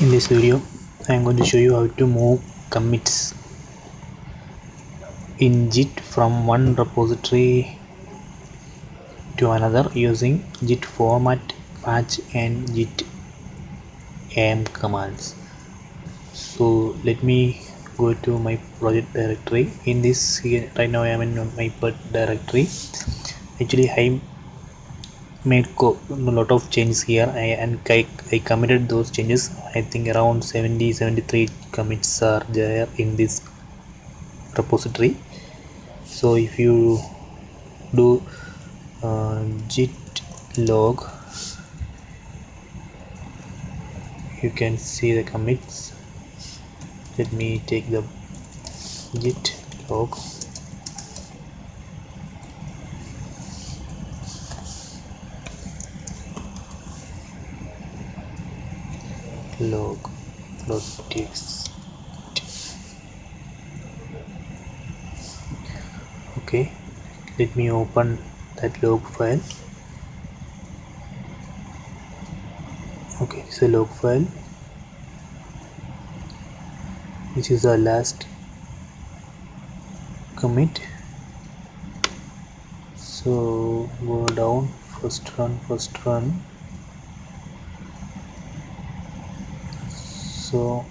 In this video, I am going to show you how to move commits in Git from one repository to another using git format, patch and git am commands. So let me go to my project directory. In this here, right now I am in my project directory. Actually, I made a lot of changes here and I committed those changes. I think around 73 commits are there in this repository. So if you do git log, you can see the commits. Let me take the git log. Log.txt. Okay, let me open that log file. Okay, it's a log file. This is the last commit. So go down, first run. So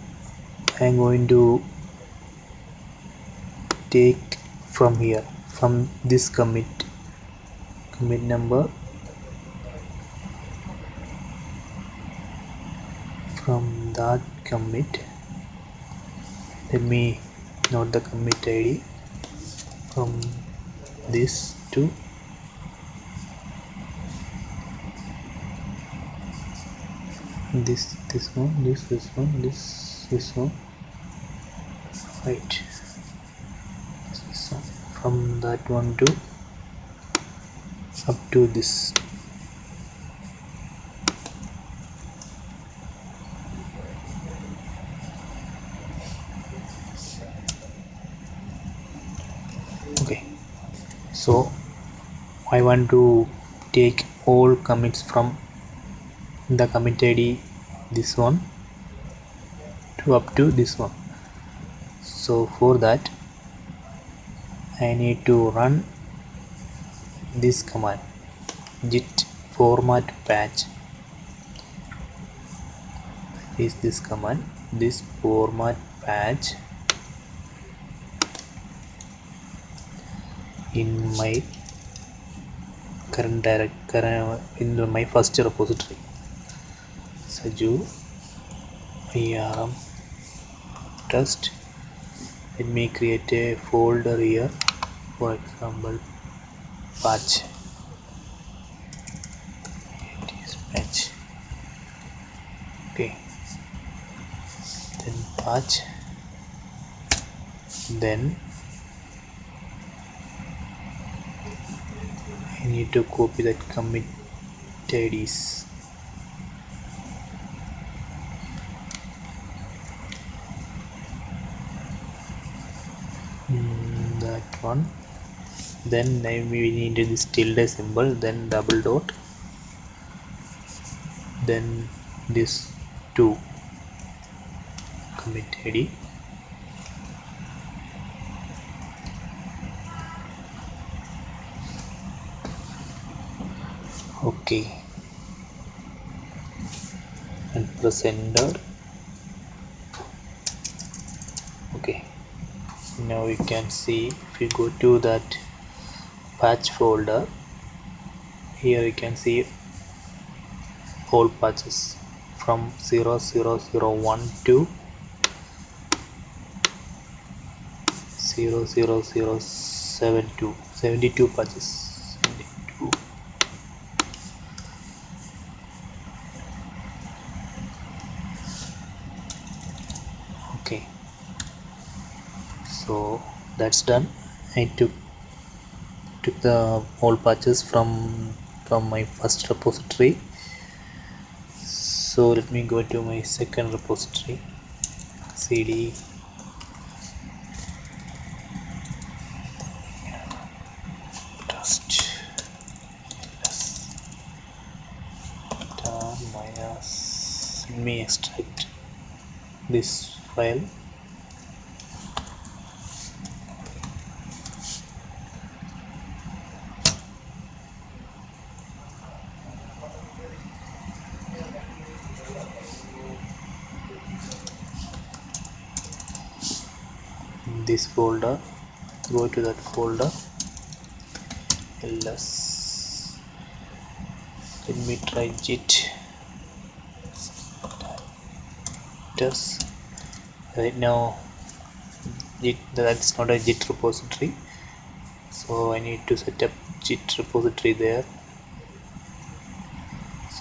I'm going to take from here, from this commit number, from that commit. Let me note the commit ID from this to this one, this one, right, this one, from that one to up to this. Okay, so I want to take all commits from the commit ID this one to up to this one. So for that I need to run this command, git format patch. Is this command, this format patch, in my current in my first repository, saju irm test. Let me create a folder here, for example patch. It is patch. Okay, then patch, then I need to copy that commit IDs. That one. Then we need this tilde symbol, then double dot, then this 2 commit ID. Okay, and press enter. Okay, now you can see, if you go to that patch folder, here you can see all patches from 0001 to 00072, 72 patches. 72. Okay, so that's done. I took the all patches from my first repository. So let me go to my second repository, cd test minus, let me extract this file. This folder, go to that folder, ls, let me try git test. Right now that's not a git repository, so I need to set up git repository there.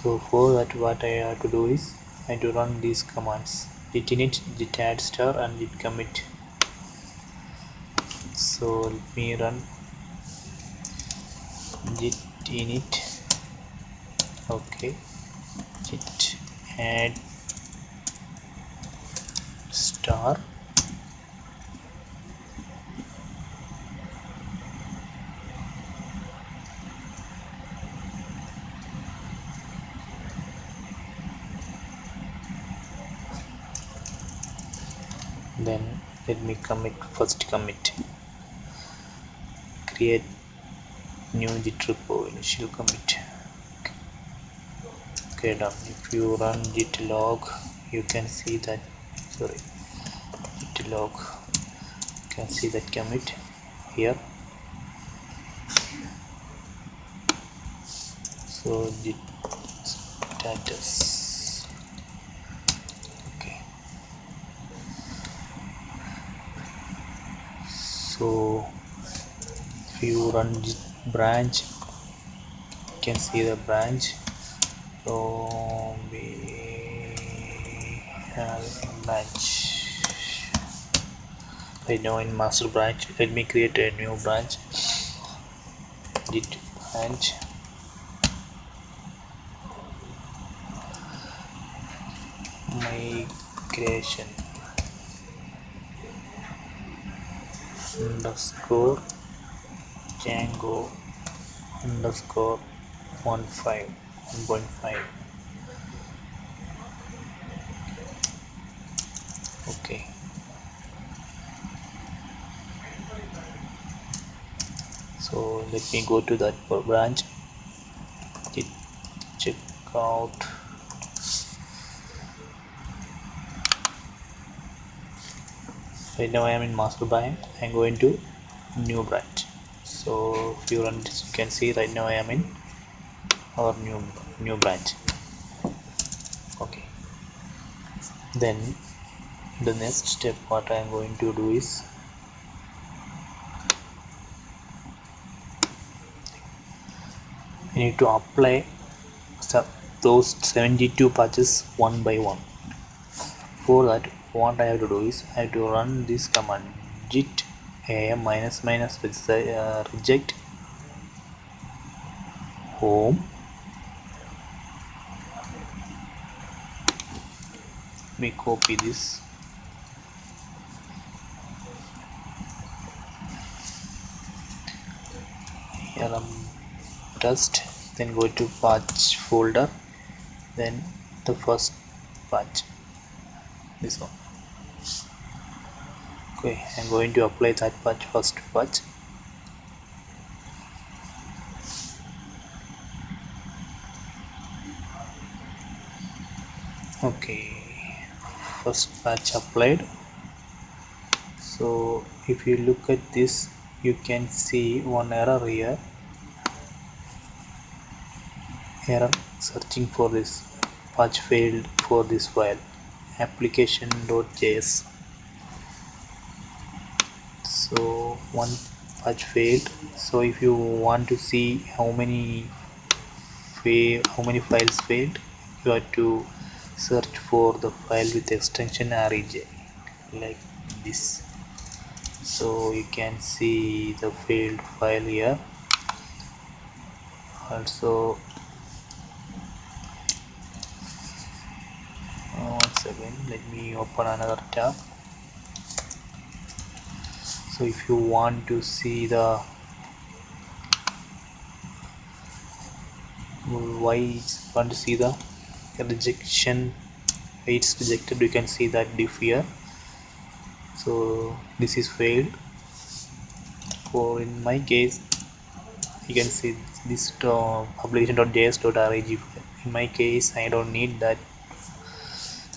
So for that, what I have to do is I have to run these commands: git init, git add star, and git commit. So let me run git init. Okay, git add star, then let me commit, first commit, create new git repo, initial commit. Okay, done. If you run git log, you can see that, sorry, git log, you can see that commit here. So git status. Okay, so if you run git branch, you can see the branch. So we have branch right now in master branch. Let me create a new branch, git branch, migration underscore Django underscore 1.5. Okay, so let me go to that branch, git check out. Right now I am in master branch. I am going to new branch. So if you run this, you can see right now I am in our new branch. Okay, then the next step what I am going to do is I need to apply those 72 patches one by one. For that, what I have to do is I have to run this command git am minus minus reject home. Let me copy this. Here test, then go to patch folder, then the first patch, this one. Okay, I'm going to apply that patch, first patch. Okay, first patch applied. So if you look at this, you can see one error here, error searching for this patch failed for this file application.js. so one patch failed. So if you want to see how many files failed, you have to search for the file with extension rej like this. So you can see the failed file here. Also once again let me open another tab. So if you want to see the why want to see the rejection it's rejected. You can see that diff here. So this is failed. For in my case, you can see this publication.js.reg file. In my case, I don't need that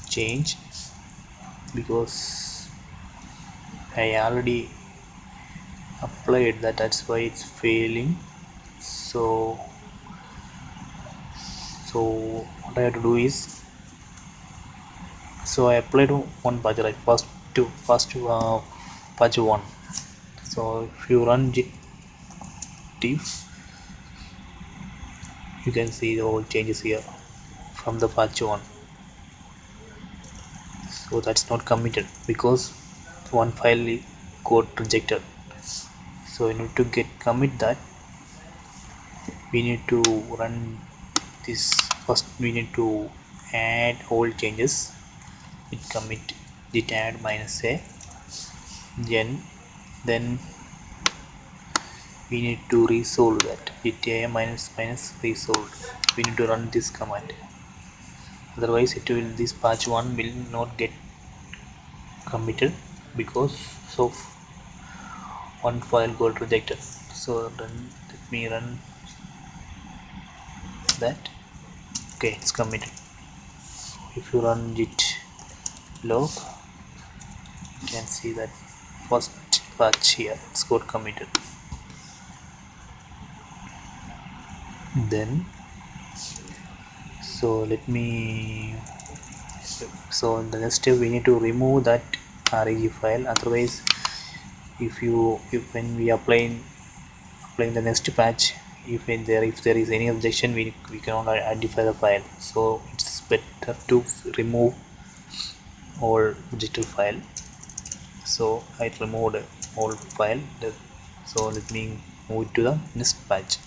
change because I already applied that. That's why it's failing. So what I have to do is, so I applied one patch, like patch 1. So if you run diff, you can see the whole changes here from the patch 1. So that's not committed because one file got rejected. So in order to get commit that, we need to run this. First we need to add all changes with commit git add -a gen. Then we need to resolve that git a minus resolved. We need to run this command, otherwise it will, this patch 1 will not get committed because of one file got rejected. So let me run that. Okay, it's committed. If you run git log, you can see that first patch here, it's got committed. Then so let me, so in the next step we need to remove that reg file. Otherwise, if when we applying the next patch, if there is any objection, we cannot identify the file. So it's better to remove all digital file. So I removed all file. So let me move to the next patch.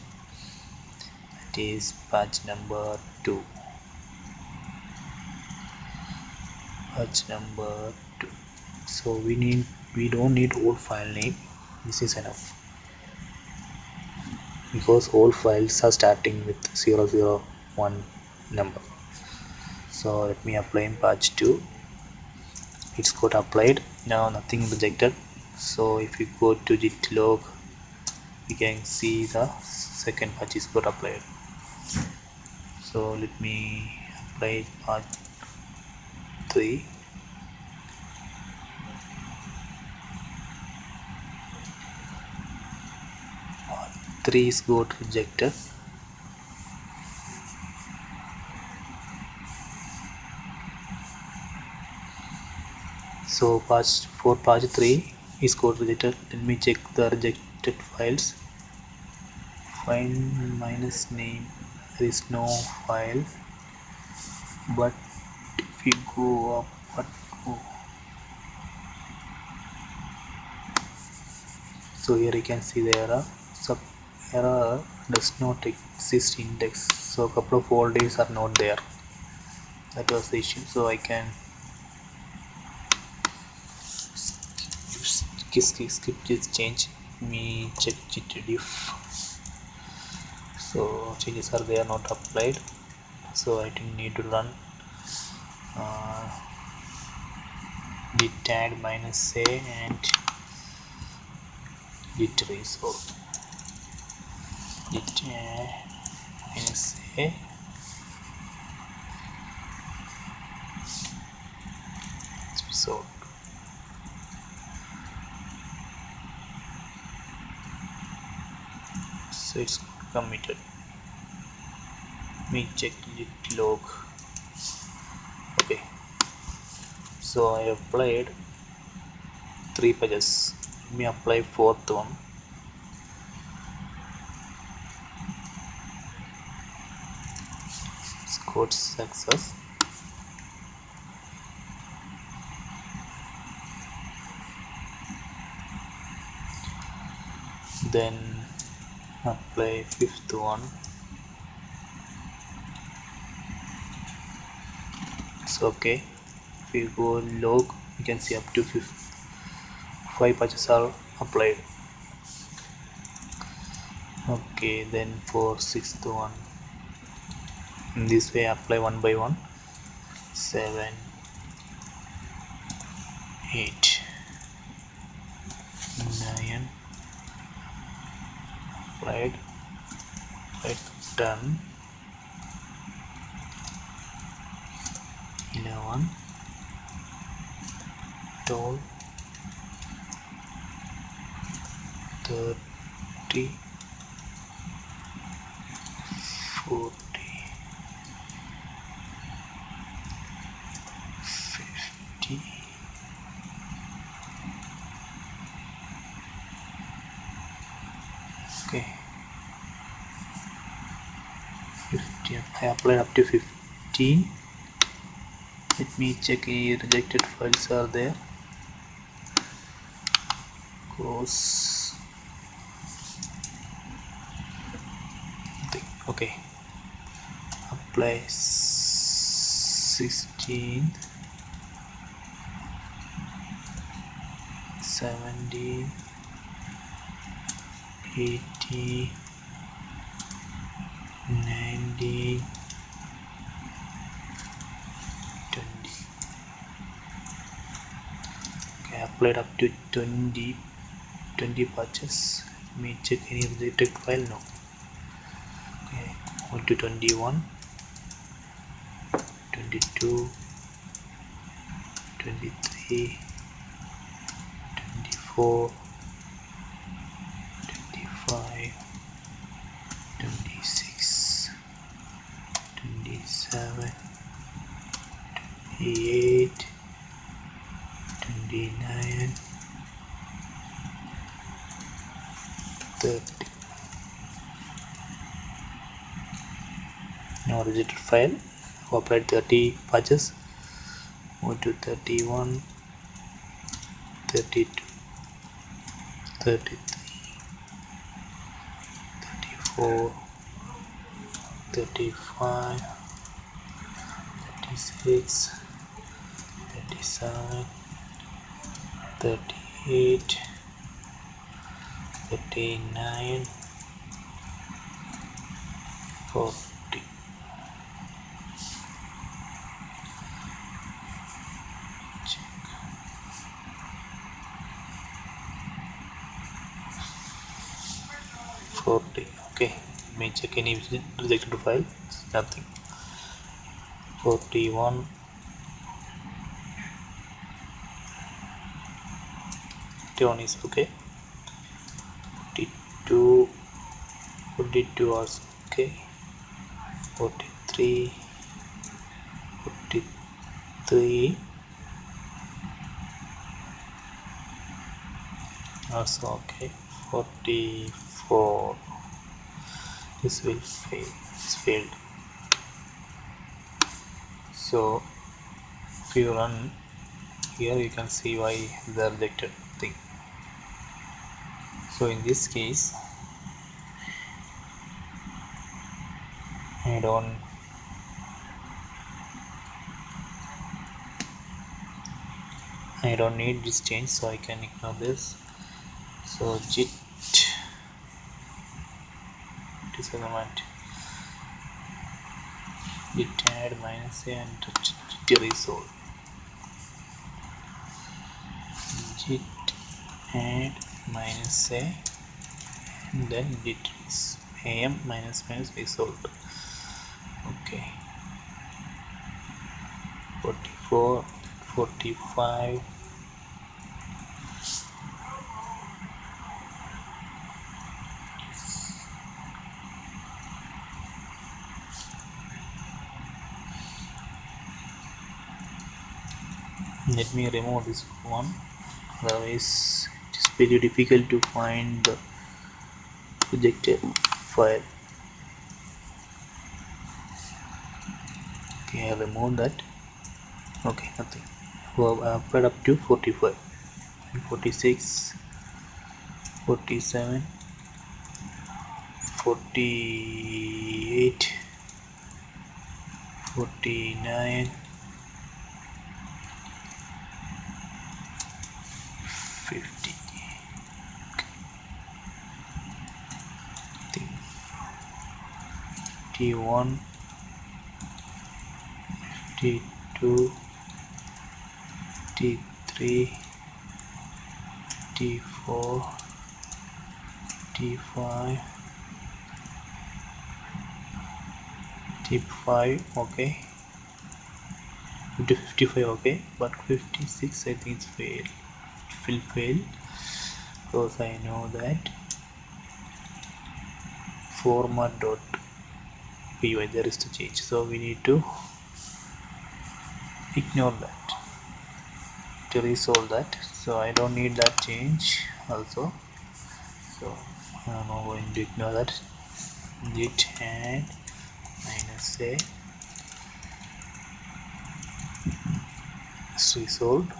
That is patch number 2. Patch number 2. So we don't need all file name. This is enough because all files are starting with 001 number. So let me apply in patch 2. It's got applied. Now nothing rejected. So if you go to git log, you can see the second patch is got applied. So let me apply part 3. Part 3 is got rejected. So for patch 3 is got rejected. Let me check the rejected files. Find minus name, there is no file. But if you go up, so here you can see the error. Sub error does not exist index. So a couple of folders are not there. That was the issue. So I can skip this change. Let me check git diff. So changes are there, not applied. So I didn't need to run uh, git add -a and git resolve. Git add -a resolve. So it's committed. Let me check git log. Okay, so I applied 3 pages. Let me apply fourth one. It's got success. Then apply fifth one. It's okay. If you go log, you can see up to 5 patches are applied. Okay, then for sixth one, in this way apply one by one. 7, 8 9 right done 11 12 30 40 50 okay 50 I applied up to 15. Let me check any rejected files are there. Close. Okay. Apply 16, 17, 18, 19, 20. Okay, applied up to 20 patches. Let me check any rejected file now. Okay, go to 21, 22, 23, 24, 25, 26, 27, 28, 29, 30. Now rejected file. Applied 30 patches. Go to 31, 32, 33, 34, 35, 36, 37, 38, 39, 40. Check. 40. Okay, let me check any rejected file. Nothing. 41, 41 is okay. 42, 42 also okay. 43, 43 also okay. 44. This will fail. It's failed. So if you run here, you can see why the rejected thing. So in this case, I don't need this change, so I can ignore this. So git is a command. Git add -a and git resolve. Git add -a and then git am - resolved. Okay. 44, 45. Let me remove this one, otherwise it is very difficult to find the projected file. Okay, I remove that. Okay, nothing. Well, I applied up to 45 and 46, 47, 48, 49, 50. 51, 52, 53, t4 t5 t5 okay, to 55 okay, but 56 I think it's fail. It will fail because I know that format dot py there is the change, so we need to ignore that to resolve that. So I don't need that change also, so I'm now going to ignore that. Git add -a is resolved.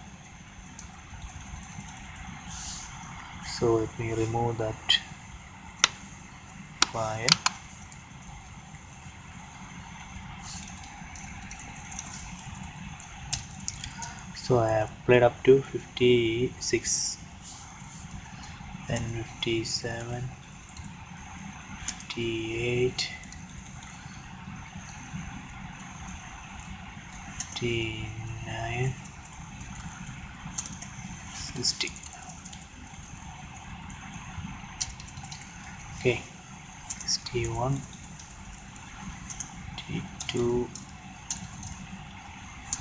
So let me remove that file. So I have played up to 56, then 57, 58, 59, 60. Okay, 61, T2,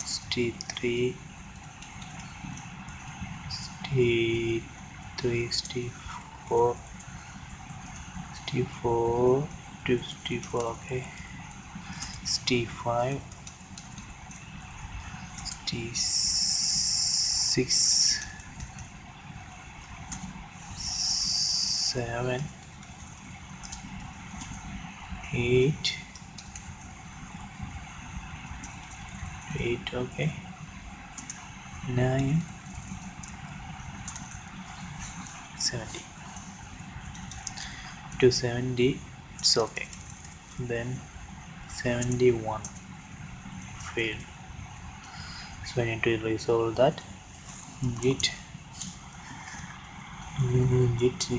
63, 63, 64, 64, 64, okay, 65, 66, 7, 8, 8, okay, 9, 70. To 70 it's okay, then 71 failed, so I need to resolve that. Git git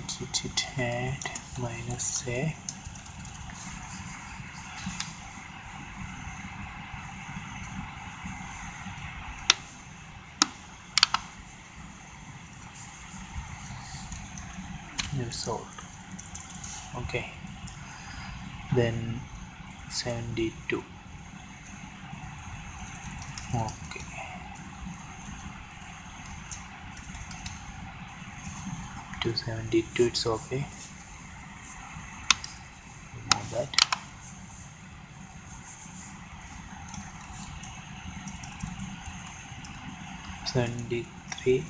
add -a resolved. Okay, then 72. Okay, to 72 it's okay, remove that. 73,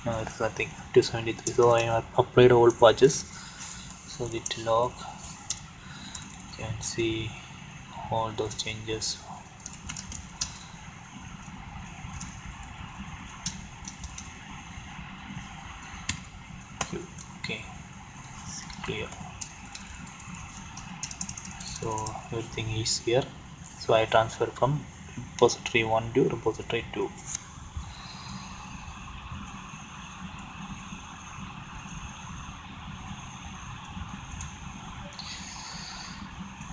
no it's nothing, to 73. So I have applied all patches, so git log, you can see all those changes. Okay, it's clear, so everything is here. So I transfer from repository 1 to repository 2.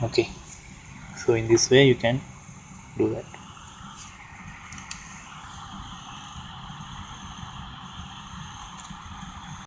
Okay, so in this way you can do that.